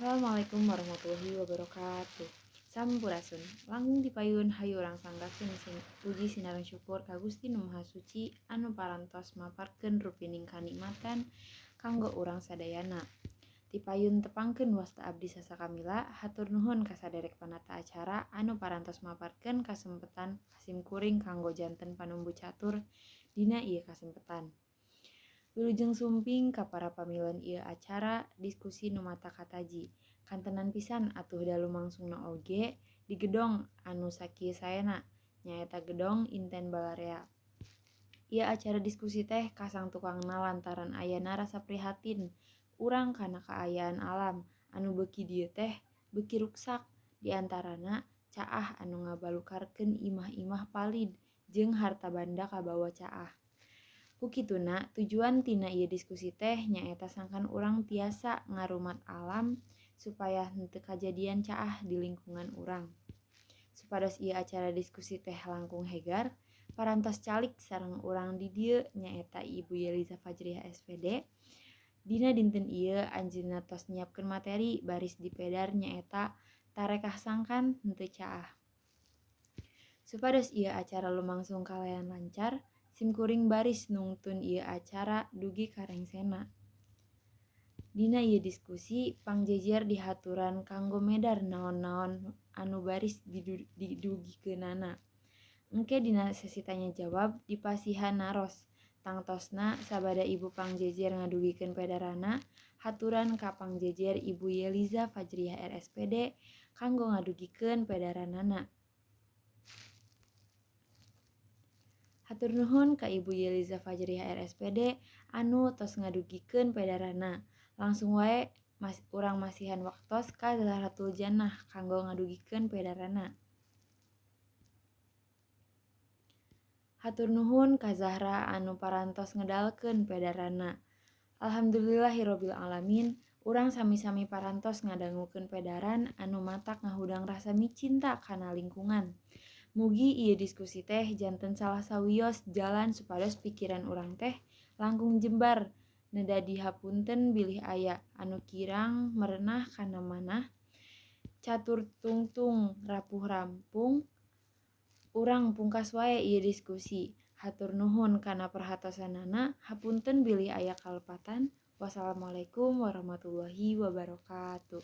Assalamualaikum warahmatullahi wabarakatuh. Sampurasun. Langkung dipayun hayu urang sanggakeun puji sinaran syukur ka Gusti Nu Maha Suci anu parantos maparkeun rupining kanikmatan kanggo urang sadayana. Dipayun tepangkeun wasta abdi sasakamila hatur nuhun ka saderek panata acara anu parantos maparkeun kasempetan kasimkuring kanggo janten panumbu catur dina ieu kasempetan. Wilujeng sumping ka para pamileun ieu acara diskusi nu mata kataji. Kantenan pisan atuh da lumangsungna oge di gedong anu sakieu saena, nyaeta Gedong Inten Balarea. Ieu acara diskusi teh kasang tukangna lantaran ayana rasa prihatin urang kana kaayaan alam anu beuki dieu teh beuki ruksak, di antarana caah anu ngabalukarkeun imah-imah palid jeung harta banda kabawa caah. Kukituna tujuan tina ieu diskusi teh nyaeta sangkan urang tiasa ngarumat alam supaya henteu kajadian caah di lingkungan urang. Supados ieu acara diskusi teh langkung hegar, parantos calik sareng urang di dieu nyaeta Ibu Yeliza Fajriah SPD. Dina dinten ieu anjeunna tos nyiapkeun materi baris dipedar nyaeta tarekah sangkan henteu caah. Supados ieu acara lumangsung kalayan lancar, simkuring baris nungtun ieu acara dugi karengsena. Dina ieu diskusi pangjejer dihaturan kanggo medar naon-naon anu baris didugikeunana. Engke dina sesi tanya jawab dipasihan naros. Tangtosna sabada ibu pangjejer ngadugikeun pedarana, haturan ka pangjejer Ibu Yeliza Fajriah RSPD kanggo ngadugikeun pedaranana. Hatur nuhun ka Ibu Yeliza Fajriah RSPD anu tos ngadugikeun pedarana. Langsung wae urang masihan waktos ka Zahratul Jannah kanggo ngadugikeun pedarana. Hatur nuhun ka Zahra anu parantos ngedalkeun pedarana. Alhamdulillahirabbil alamin, urang sami-sami parantos ngadangukeun pedaran anu matak ngahudang rasa micinta kana lingkungan. Mugi ieu diskusi teh janten salah sawios jalan supados pikiran urang teh langkung jembar neda dihapunten bilih aya anu kirang merenah kana manah catur tungtung rapuh rampung. Urang pungkas wae ieu diskusi. Hatur nuhun kana perhatosanana, hapunten bilih aya kalepatan. Wassalamualaikum warahmatullahi wabarakatuh.